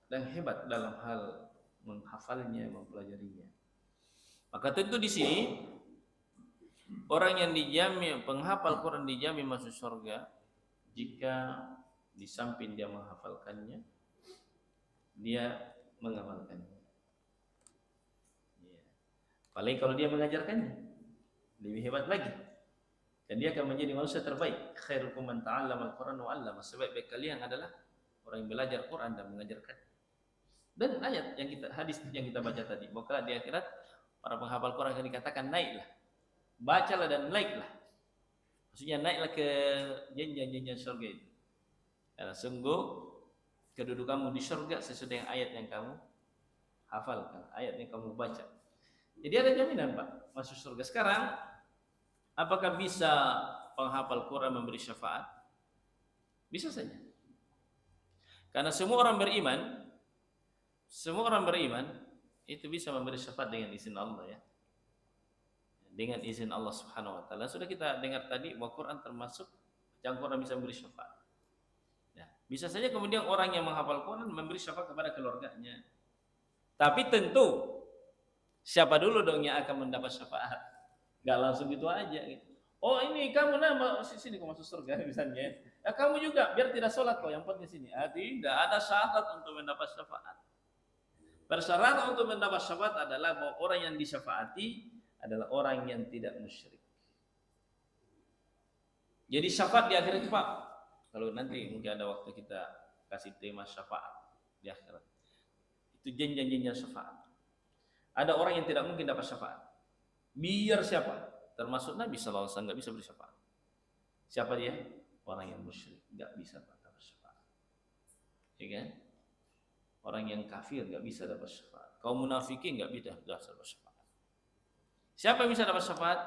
dan hebat dalam hal menghafalnya, mempelajarinya. Maka tentu di sini orang yang dijamin, penghafal Quran dijamin masuk surga jika di samping dia menghafalkannya, dia mengamalkannya. Ya. Paling kalau dia mengajarkannya, lebih hebat lagi. Dan dia akan menjadi manusia terbaik. Khairukum man ta'allama al-Quran wa 'allama. Sebaik-baik kalian adalah orang yang belajar Quran dan mengajarkan. Dan ayat yang hadis yang kita baca tadi, bahwa di akhirat para penghafal Quran akan dikatakan naiklah, bacalah dan naiklah. Maksudnya naiklah ke jenjang-jenjang surga itu. Karena sungguh kedudukanmu di surga sesuai dengan ayat yang kamu hafalkan, ayat yang kamu baca. Jadi ada jaminan Pak masuk surga. Sekarang apakah bisa penghafal Quran memberi syafaat? Bisa saja. Karena semua orang beriman itu bisa memberi syafaat dengan izin Allah ya. Dengan izin Allah Subhanahu wa taala. Sudah kita dengar tadi bahwa Quran termasuk yang Quran bisa memberi syafaat. Ya, bisa saja kemudian orang yang menghafal Quran memberi syafaat kepada keluarganya. Tapi tentu siapa dulu dong yang akan mendapat syafaat? Gak langsung gitu aja gitu. Oh ini kamu nama sini kau masuk surga misalnya. Ya kamu juga biar tidak sholat kau yang penting sini. Tidak ada syarat untuk mendapat syafaat. Persyaratan untuk mendapat syafaat adalah bahwa orang yang disyafaati adalah orang yang tidak musyrik. Jadi syafaat di akhirat Pak. Kalau nanti mungkin ada waktu kita kasih tema syafaat di akhirat. Itu jenjang-jenjang syafaat. Ada orang yang tidak mungkin dapat syafaat. Biar siapa? Termasuk Nabi SAW nggak bisa beri syafaat. Siapa dia? Orang yang musyrik nggak bisa dapat syafaat. Ya kan? Orang yang kafir nggak bisa dapat syafaat. Kaum munafikin nggak bisa dapat syafaat. Siapa yang bisa dapat syafaat?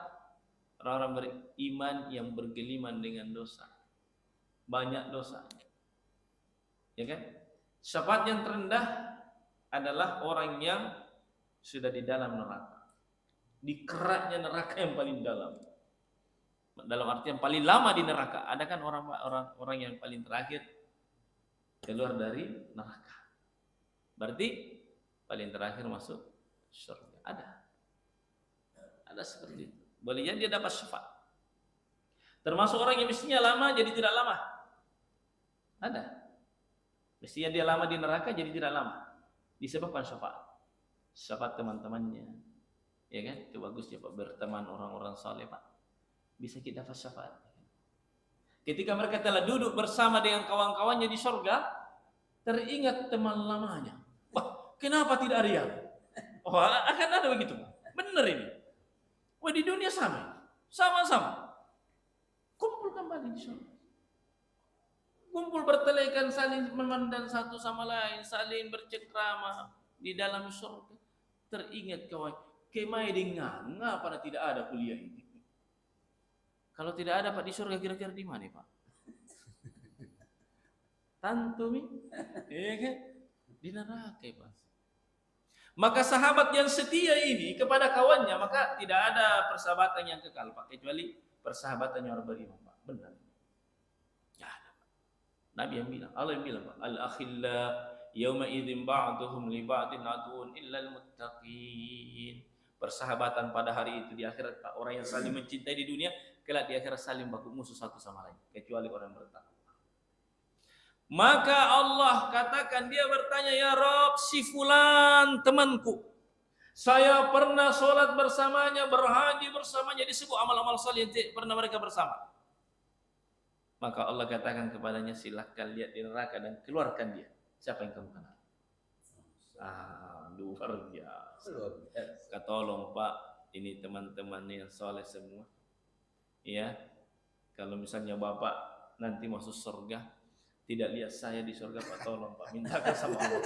Orang-orang beriman yang bergeliman dengan dosa, banyak dosa. Ya kan? Syafaat yang terendah adalah orang yang sudah di dalam neraka, di keraknya neraka yang paling dalam. Dalam arti yang paling lama di neraka. Ada kan orang yang paling terakhir keluar dari neraka. Berarti paling terakhir masuk surga. Ada seperti itu. Boleh jadi dia dapat syafaat. Termasuk orang yang mestinya lama jadi tidak lama. Ada. Mestinya dia lama di neraka jadi tidak lama. Disebabkan syafaat teman-temannya. Ya kan? Itu bagusnya Pak berteman orang-orang saleh Pak. bisa kita dapat syafaat. Ketika mereka telah duduk bersama dengan kawan-kawannya di surga, teringat teman lamanya. Wah, kenapa tidak ada yang? Oh, akan ada begitu. Benar ini. Wah, di dunia sama-sama. Kumpul kembali di surga. Kumpul bertelekan, saling memandang satu sama lain, saling bercengkrama di dalam surga. Teringat kawan, kemai dengan ngapa tidak ada kuliah ini? Kalau tidak ada Pak di surga kira-kira di mana Pak? Tantu mi, iya kan? Di neraka Pak. Maka sahabat yang setia ini kepada kawannya, maka tidak ada persahabatan yang kekal Pak, kecuali persahabatan yang orang beriman Pak. Benar. Ya ada Pak. Nabi yang bilang, Allah yang bilang Pak, al-akhilla yawma idzin ba'duhum li ba'din aduun illa al-muttaqin. Persahabatan pada hari itu di akhirat Pak, orang yang saling mencintai di dunia kelak di akhirat saling baku musuh satu sama lain, kecuali orang yang bertakwa. Maka Allah katakan, dia bertanya, ya Rabb, si fulan temanku, saya pernah sholat bersamanya, berhaji bersamanya, disebut amal-amal saleh yang pernah mereka bersama. Maka Allah katakan kepadanya, silahkan lihat di neraka dan keluarkan dia. Siapa yang kamu kenal? Luar biasa. Tolong Pak, ini teman-teman yang soleh semua. Ya, kalau misalnya Bapak nanti masuk surga, tidak lihat saya di surga Pak, tolong Pak, mintakan sama Allah.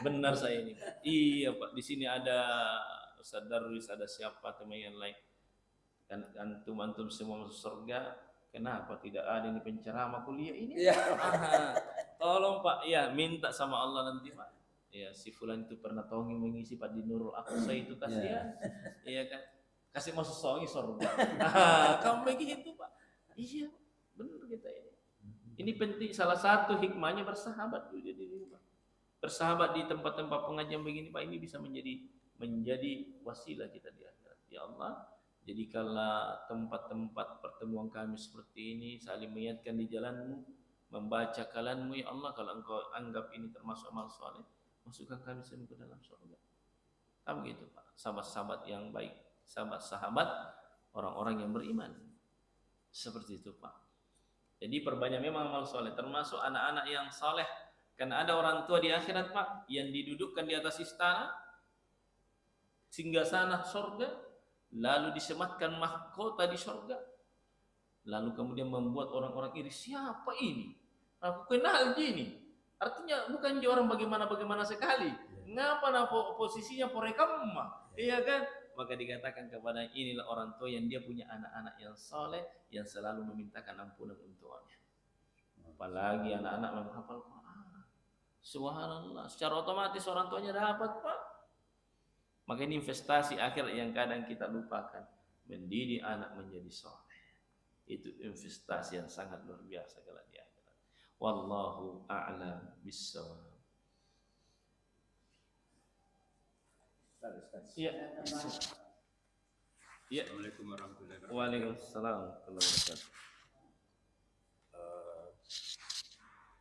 Benar saya ini Pak. Iya Pak, di sini ada Ustaz Darwis, ada siapa teman yang lain. Kan antum semua masuk surga, kenapa tidak ada ini penceramah kuliah ini? Ya. Tolong Pak, ya minta sama Allah nanti Pak. Ya, si fulan itu pernah tongi mengisi Pak di Nurul Aqsa itu, kasihan. Iya kan? Kasih masuk songi surga. Kamu begitu Pak. Iya, benar kita ini. Ini penting, salah satu hikmahnya bersahabat. Jadi Pak, bersahabat di tempat-tempat pengajian begini Pak, ini bisa menjadi wasilah kita di akhirat. Ya Allah, jadikanlah tempat-tempat pertemuan kami seperti ini, saling mengingatkan di jalanmu, membaca kalammu ya Allah. Kalau engkau anggap ini termasuk amal soleh, masukkan kami semua ke dalam surga. Kamu gitu Pak, sahabat-sahabat yang baik, sahabat-sahabat orang-orang yang beriman. Seperti itu Pak. Jadi perbanyak memang amal soleh, termasuk anak-anak yang soleh. Karena ada orang tua di akhirat Pak, yang didudukkan di atas istana, singgasana surga, lalu disematkan mahkota di surga, lalu kemudian membuat orang-orang iri, siapa ini? Aku kenal gini. Artinya bukan dia orang bagaimana sekali. Ngapa posisinya porekamma? Iya kan? Maka dikatakan kepada inilah orang tua yang dia punya anak-anak yang soleh, yang selalu memintakan ampunan untuknya. Apalagi anak-anak menghafal Quran. Subhanallah, secara otomatis orang tuanya dapat Pak. Maka ini investasi akhir yang kadang kita lupakan. Mendidik anak menjadi soleh, itu investasi yang sangat luar biasa kalau di akhirat. Wallahu a'lam bissawab. Ya. Assalamualaikum warahmatullahi wabarakatuh. Waalaikumsalam warahmatullahi wabarakatuh.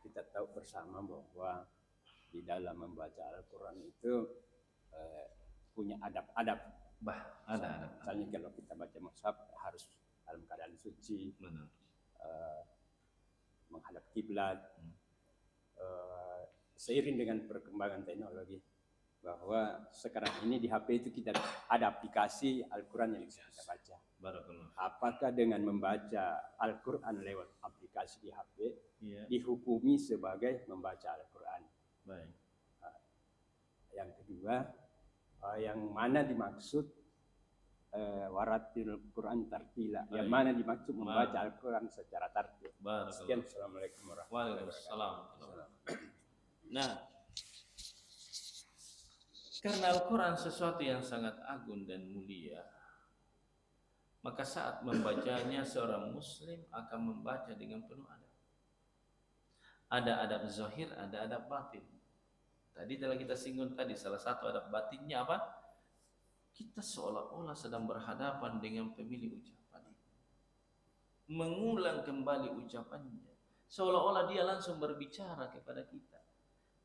Kita tahu bersama bahwa di dalam membaca Al-Quran itu punya adab-adab. Ada. Misalnya kalau kita baca mushaf harus dalam keadaan suci, menghadap kiblat. Seiring dengan perkembangan teknologi, bahwa sekarang ini di HP itu kita ada aplikasi Al-Quran yang bisa kita baca. Apakah dengan membaca Al-Quran lewat aplikasi di HP dihukumi sebagai membaca Al-Quran? Baik. Yang kedua, yang mana dimaksud waratil Quran tartila? Yang mana dimaksud membaca Al-Quran secara tartil? Sekian, assalamualaikum warahmatullahi wabarakatuh. Nah, karena Al-Quran sesuatu yang sangat agung dan mulia, maka saat membacanya seorang muslim akan membaca dengan penuh adab. Ada adab zahir, ada adab batin. Tadi telah kita singgung tadi, salah satu adab batinnya apa? Kita seolah-olah sedang berhadapan dengan pemilik ucapan, mengulang kembali ucapannya, seolah-olah dia langsung berbicara kepada kita.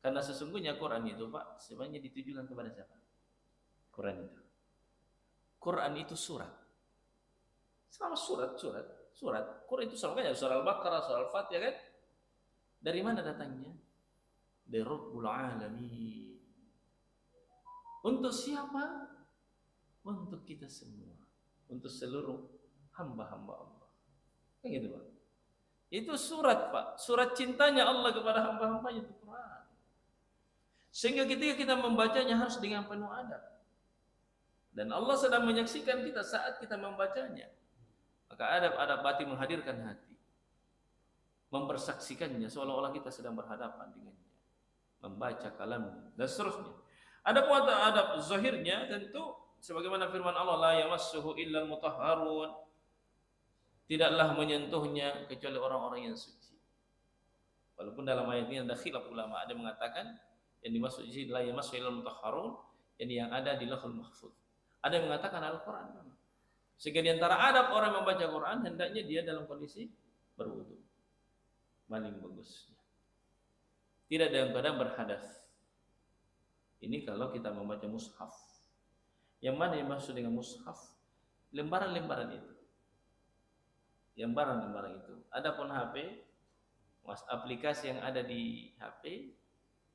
Karena sesungguhnya Quran itu Pak, sebenarnya ditujukan kepada siapa? Quran itu surat. Sama surat. Quran itu sama surah Al-Baqarah, surah Al-Fatihah kan? Dari mana datangnya? Dari Rabbul Alamin. Untuk siapa? Untuk kita semua. Untuk seluruh hamba-hamba Allah. Kan gitu, Pak. Itu surat, Pak. Surat cintanya Allah kepada hamba-hambanya itu Quran. Sehingga ketika kita membacanya harus dengan penuh adab. Dan Allah sedang menyaksikan kita saat kita membacanya. Maka adab-adab batin menghadirkan hati. Mempersaksikannya seolah-olah kita sedang berhadapan dengannya. Membaca kalamnya dan seterusnya. Ada pun adab zahirnya tentu sebagaimana firman Allah, la yamassuhu illal mutahharun. Tidaklah menyentuhnya kecuali orang-orang yang suci. Walaupun dalam ayat ini ada khilaf ulama, ada yang mengatakan yang dimaksud di sini la yamassuhu illal mutahharun, yang ada di Lauhul Mahfuz. Ada yang mengatakan Al-Qur'an. Sehingga di antara adab orang membaca Quran hendaknya dia dalam kondisi berwudu. Paling bagusnya. Tidak dalam keadaan berhadas. Ini kalau kita membaca mushaf. Yang mana yang maksud dengan mushaf? Lembaran-lembaran itu. Lembaran-lembaran itu. Adapun HP, aplikasi yang ada di HP,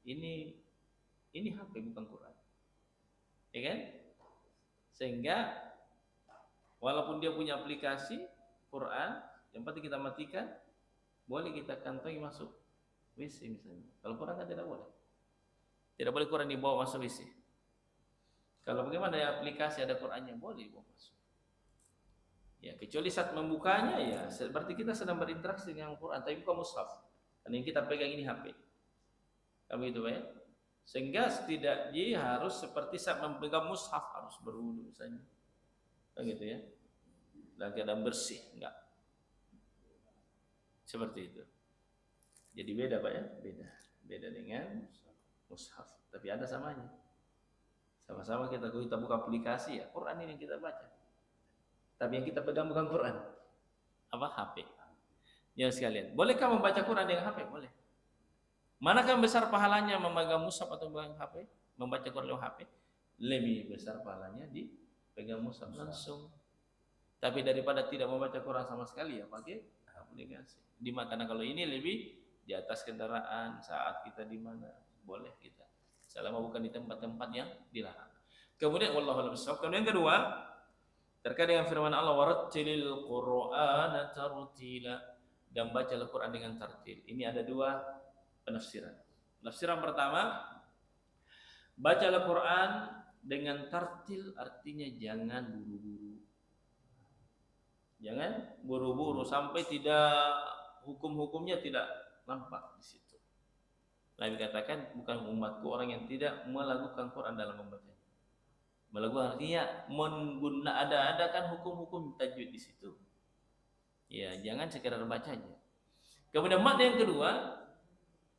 ini HP bukan Quran. Ya kan? Sehingga walaupun dia punya aplikasi Quran, yang penting kita matikan, boleh kita kantongi masuk WC misalnya. Kalau Quran kan tidak boleh. Tidak boleh Quran dibawa masuk WC. Kalau bagaimana ya aplikasi ada Qurannya boleh dibawa masuk. Ya, kecuali saat membukanya ya seperti kita sedang berinteraksi dengan Quran, tapi bukan mushaf. Karena yang kita pegang ini HP. Kamu itu ya. Sehingga setidaknya harus seperti saat memegang mushaf harus berwudu misalnya. Begitu ya. Dan keadaan bersih, enggak. Seperti itu. Jadi beda Pak ya, beda dengan mushaf. Tapi ada samanya. Sama-sama kita buka aplikasi ya, Quran ini yang kita baca. Tapi yang kita pegang bukan Quran. Apa? HP. Ya sekalian, bolehkah membaca Quran dengan HP? Boleh. Manakah besar pahalanya memegang mushaf atau memegang HP? Membaca Quran dengan HP? Lebih besar pahalanya di pegang mushaf langsung. Tapi daripada tidak membaca Quran sama sekali ya pakai aplikasi. Karena kalau ini lebih di atas kendaraan saat kita di mana boleh kita. Selama bukan di tempat-tempat yang dilarang. Kemudian wallahu a'lam bishawab. Kemudian yang kedua terkait dengan firman Allah warattilil Qur'ana tartila, dan bacalah Quran dengan tartil. Ini ada dua penafsiran. Penafsiran pertama, bacalah Quran dengan tartil artinya jangan buru-buru. Jangan buru-buru sampai tidak hukum-hukumnya tidak nampak di situ. Nabi katakan bukan umatku orang yang tidak melakukan Quran dalam membacanya. Melakukan artinya ada-adakan hukum-hukum tajwid di situ. Ya, jangan sekedar bacanya. Kemudian makna yang kedua,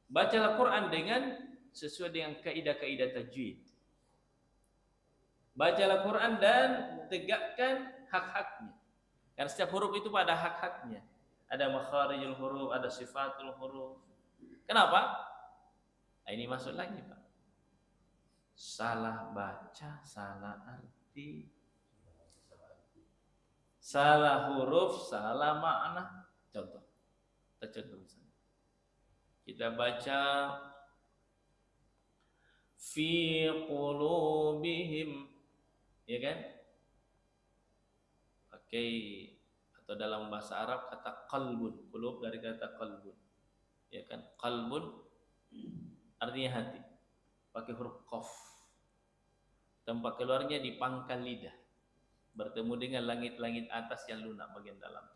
bacalah Quran dengan sesuai dengan kaidah-kaidah tajwid. Bacalah Quran dan tegakkan hak-haknya. Karena setiap huruf itu pada hak-haknya. Ada makharijul huruf, ada sifatul huruf. Kenapa? Nah, ini masuk lagi, Pak. Salah baca, salah arti. Salah huruf, salah makna. Contoh. Kita contoh misalnya. Kita baca fi qulubihim, ya kan? Pakai atau dalam bahasa Arab kata qalbun, qulub dari kata qalbun. Ya kan? Qalbun artinya hati. Pakai huruf qaf. Tempat keluarnya di pangkal lidah. Bertemu dengan langit-langit atas yang lunak bagian dalam.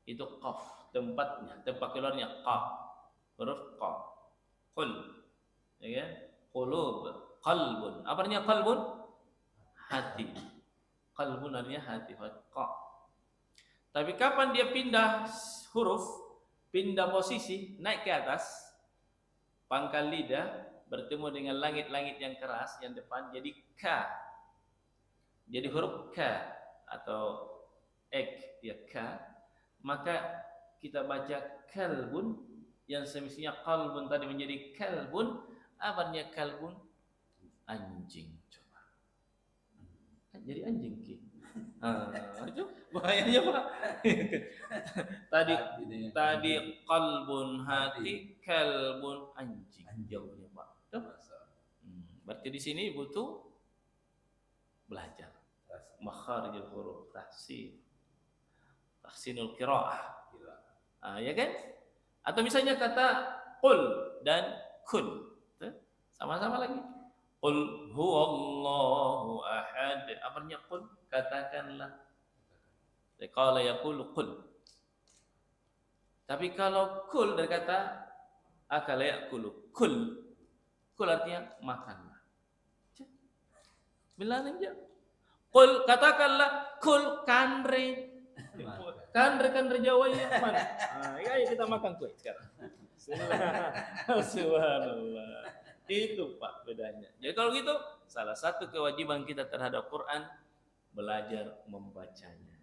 Itu qaf, tempatnya, tempat keluarnya qa. Huruf qa. Qul. Ya kan? Qulub, qalbun. Apa artinya qalbun? Hati. Qalbun artinya hati, qa. Tapi kapan dia pindah huruf, pindah posisi, naik ke atas, pangkal lidah bertemu dengan langit-langit yang keras yang depan jadi ka. Jadi huruf ka atau ek ya ka, maka kita baca kalbun yang semestinya qalbun tadi menjadi kalbun. Apa artinya kalbun? Anjing. Coba. Jadi anjing ki. Itu bahayanya Pak. tadi qalbun, hati, kalbun, anjing jauhnya Pak. Tuh. Berarti di sini butuh belajar makharijul huruf, tahsinul qiraah. Ya kan? Atau misalnya kata qul dan kun. Sama-sama lagi. Qul huwallahu ahad. Artinya qul, katakanlah. Qala yaqulu qul. Tapi kalau kul dari kata akala yaqulu kul. Kul artinya makanlah. Bilang aja. Qul, katakanlah kul kanre. Kanre Jawa ya mana? Ya kita makan kue sekarang. Subhanallah. Itu Pak bedanya. Jadi kalau gitu, salah satu kewajiban kita terhadap Quran belajar membacanya.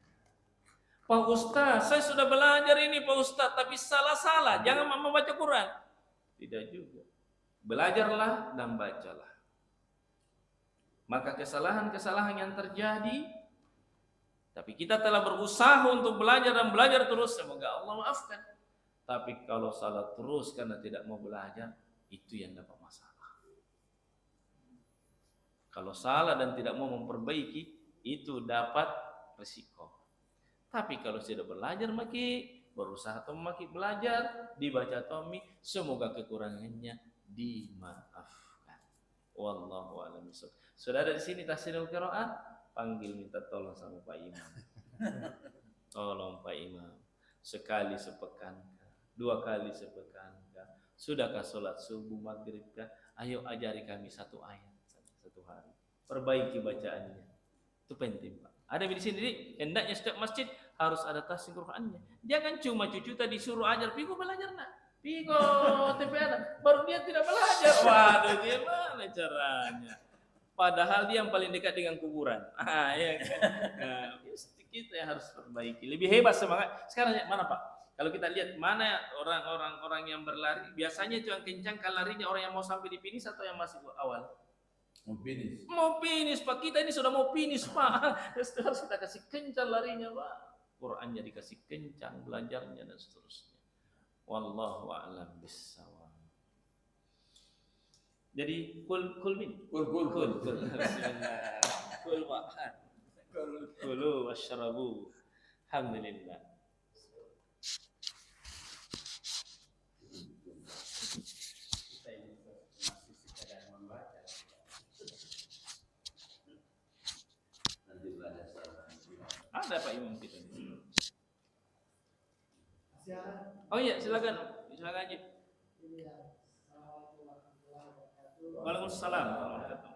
Pak Ustaz, saya sudah belajar ini Pak Ustaz, tapi salah-salah. Jangan membaca Quran. Tidak juga. Belajarlah dan bacalah. Maka kesalahan-kesalahan yang terjadi, tapi kita telah berusaha untuk belajar dan belajar terus, semoga Allah maafkan. Tapi kalau salah terus karena tidak mau belajar, itu yang dapat masalah. Kalau salah dan tidak mau memperbaiki, itu dapat resiko. Tapi kalau sudah belajar berusaha atau belajar, dibaca Tommy, semoga kekurangannya dimaafkan. Wallahu a'lam bishawab. Sudah ada di sini tahsinul qiraah, panggil minta tolong sama Pak Imam. Tolong Pak Imam, sekali sepekan, 2 kali sepekan. Sudahkah sholat subuh, maghrib kah? Ayo ajari kami 1 ayat 1 hari. Perbaiki bacaannya. Itu penting Pak. Ada di sini, hendaknya setiap masjid harus ada tahsin Qur'annya. Jangan cuma cucu tadi suruh ajar, pigo belajar nak. Pigo TPA, baru dia tidak belajar. Waduh, gimana caranya? Padahal dia yang paling dekat dengan kuburan. Ya kan? Kita yang harus perbaiki. Lebih hebat semangat. Sekarang mana Pak? Kalau kita lihat mana orang yang berlari, biasanya itu yang kencang kan larinya orang yang mau sampai di finish atau yang masih awal? Mau finish Pak. Kita ini sudah mau finish Pak. Harus kita kasih kencang larinya Pak. Qurannya dikasih kencang, belajarnya dan seterusnya. Wallahu a'lam bishawab. Jadi kul bismillah. Kul wa'an. Kulu washrabu. Alhamdulillah. Ada Pak Imam kita. Oh iya, silakan aja. Waalaikumsalam warahmatullahi wabarakatuh.